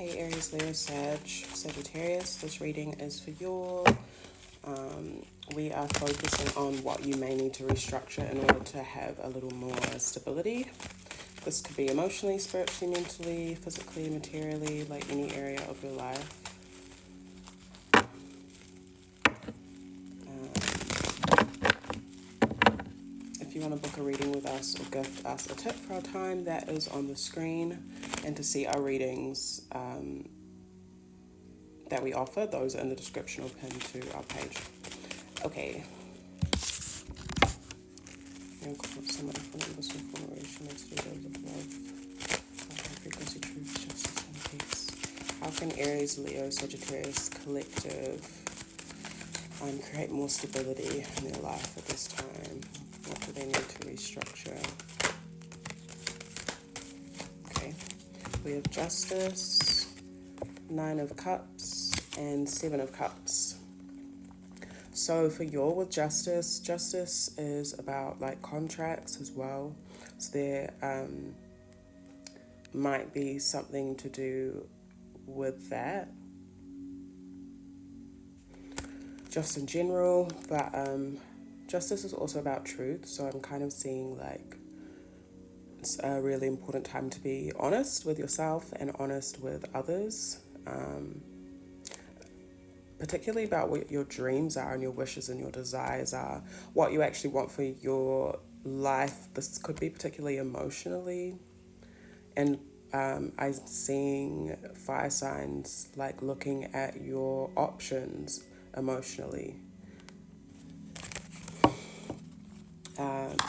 Hey Aries Leo Sagittarius, this reading is for you. We are focusing on what you may need to restructure in order to have a little more stability. This could be emotionally, spiritually, mentally, physically, materially, like any area of your life. If you want to book a reading with us or gift us a tip for our time, that is on the screen. And to see our readings that we offer, those are in the description or pinned to our page. Okay. Somebody from this information is those of love, frequency, truth, justice, and peace. How can Aries, Leo, Sagittarius collective create more stability in their life at this time? What do they need to restructure? Okay, we have Justice, 9 of Cups, and 7 of Cups. So for you with Justice is about like contracts as well. So there might be something to do with that, just in general, but Justice is also about truth. So I'm kind of seeing like it's a really important time to be honest with yourself and honest with others. Particularly about what your dreams are and your wishes and your desires are, what you actually want for your life. This could be particularly emotionally. And I'm seeing fire signs like looking at your options emotionally.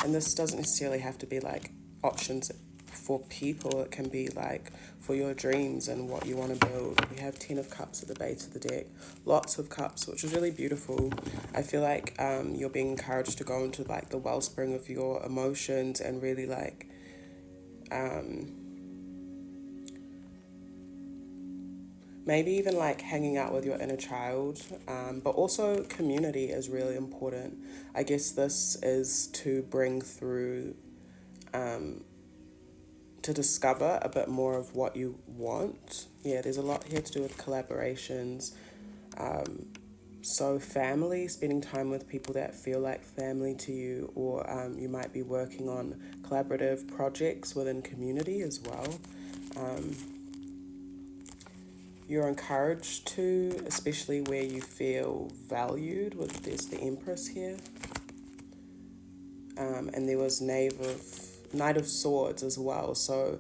And this doesn't necessarily have to be like options for people. It can be like for your dreams and what you want to build. We have 10 of Cups at the base of the deck, lots of cups, which is really beautiful. I feel like you're being encouraged to go into like the wellspring of your emotions and really like maybe even like hanging out with your inner child, but also community is really important. I guess this is to bring through to discover a bit more of what you want. Yeah, there's a lot here to do with collaborations. So family, spending time with people that feel like family to you, or you might be working on collaborative projects within community as well. You're encouraged to, especially where you feel valued, there's the Empress here. And there was Knight of Swords as well. So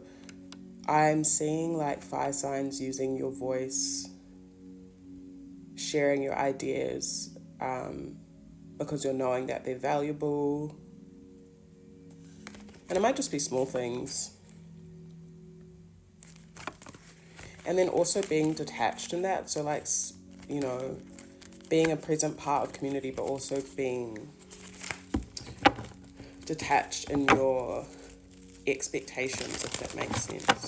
I'm seeing like fire signs using your voice, sharing your ideas, because you're knowing that they're valuable. And it might just be small things. And then also being detached in that. So like, you know, being a present part of community, but also being detached in your expectations, if that makes sense.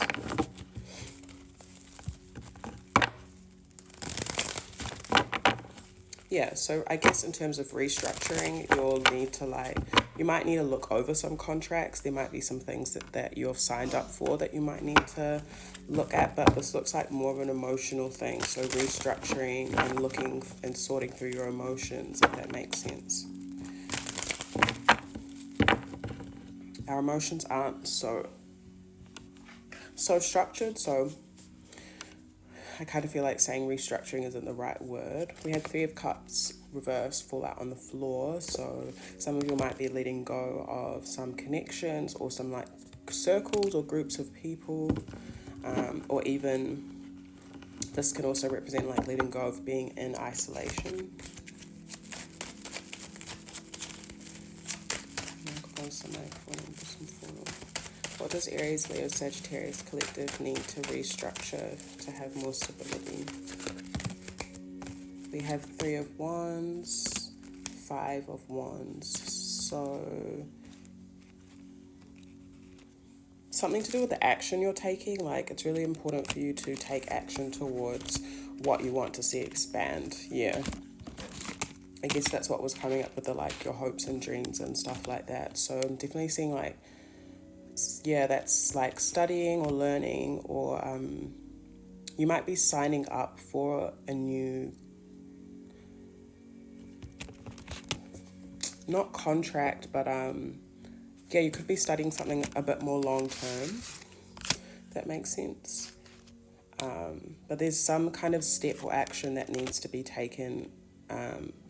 Yeah, so I guess in terms of restructuring, you'll need to you might need to look over some contracts. There might be some things that you've signed up for that you might need to look at, but this looks like more of an emotional thing. So restructuring and looking and sorting through your emotions, if that makes sense. Our emotions aren't so structured, so I kind of feel like saying restructuring isn't the right word. We had 3 of Cups reversed fall out on the floor, so some of you might be letting go of some connections or some like circles or groups of people, or even this can also represent like letting go of being in isolation. What does Aries, Leo, Sagittarius collective need to restructure to have more stability? We have 3 of Wands, 5 of Wands. So something to do with the action you're taking. Like it's really important for you to take action towards what you want to see expand. Yeah. I guess that's what was coming up with the like your hopes and dreams and stuff like that. So I'm definitely seeing like, yeah, that's like studying or learning or You might be signing up for a new, not contract, but yeah, you could be studying something a bit more long term, if that makes sense. But there's some kind of step or action that needs to be taken,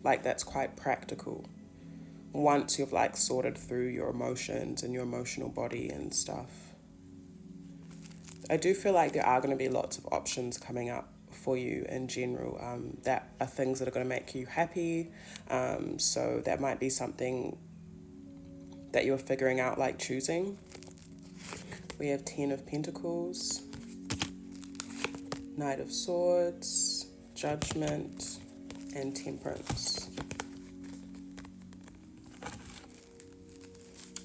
like that's quite practical, once you've like sorted through your emotions and your emotional body and stuff. I do feel like there are going to be lots of options coming up for you in general, that are things that are going to make you happy. So that might be something that you're figuring out, like choosing. We have 10 of Pentacles, Knight of Swords, Judgment, and Temperance.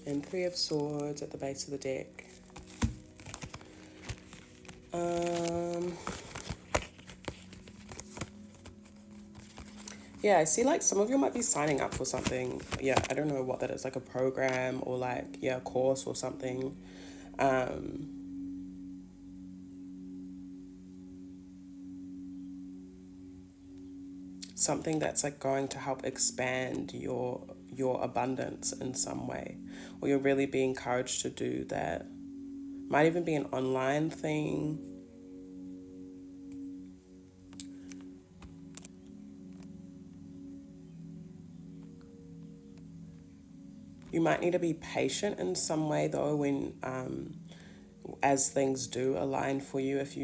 And 3 of Swords at the base of the deck. Yeah, I see like some of you might be signing up for something. Yeah, I don't know what that is, like a program or like, yeah, a course or something. Something that's like going to help expand your abundance in some way, or you're really being encouraged to do that. Might even be an online thing. You might need to be patient in some way though, when as things do align for you. If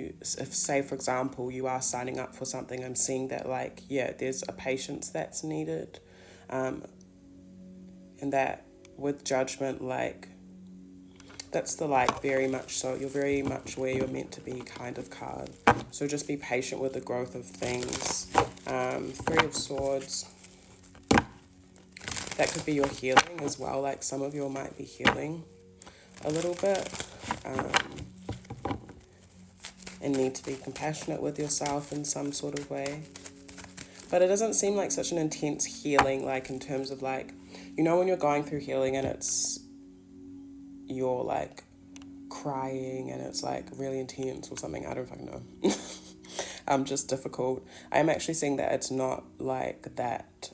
say for example you are signing up for something, I'm seeing that like, yeah, there's a patience that's needed, and that with Judgment, like that's the like very much so, you're very much where you're meant to be kind of card. So just be patient with the growth of things. 3 of Swords, that could be your healing as well. Like some of you might be healing a little bit, and need to be compassionate with yourself in some sort of way. But it doesn't seem like such an intense healing, like in terms of like, you know, when you're going through healing and you're like crying and it's like really intense or something. I don't fucking know. Just difficult. I'm actually seeing that it's not like that.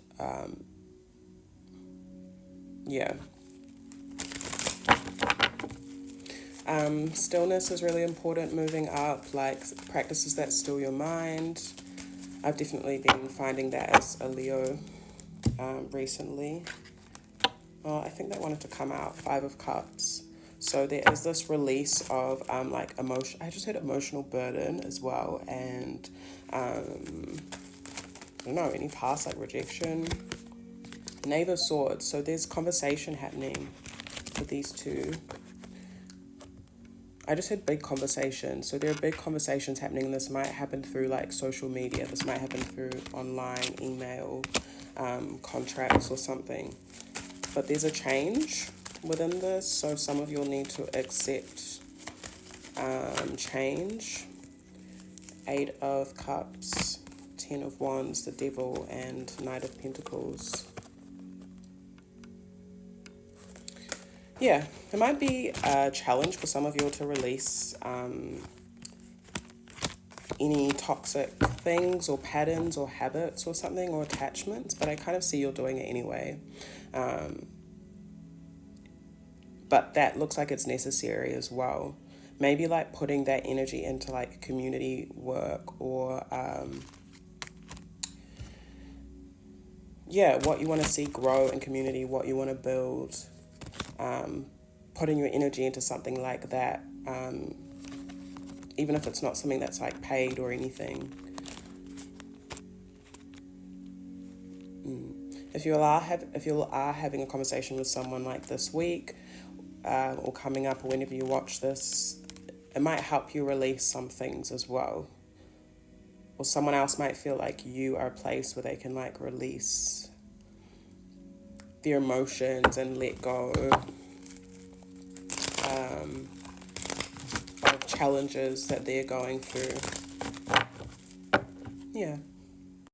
Yeah. Stillness is really important, moving up, like practices that still your mind. I've definitely been finding that as a Leo recently. Oh, I think that wanted to come out, 5 of Cups. So there is this release of like emotion. I just had emotional burden as well, and I don't know, any past like rejection. Knave of Swords. So there's conversation happening with these two. I just had big conversations. So there are big conversations happening. This might happen through like social media. This might happen through online, email, contracts or something. But there's a change within this. So some of you'll need to accept change. 8 of Cups, 10 of Wands, the Devil, and Knight of Pentacles. Yeah, it might be a challenge for some of you to release any toxic things or patterns or habits or something, or attachments, but I kind of see you're doing it anyway. But that looks like it's necessary as well. Maybe like putting that energy into like community work, or yeah, what you want to see grow in community, what you want to build. Putting your energy into something like that, even if it's not something that's like paid or anything. If you are having a conversation with someone like this week, or coming up, or whenever you watch this, it might help you release some things as well. Or someone else might feel like you are a place where they can like release their emotions and let go of challenges that they're going through. Yeah.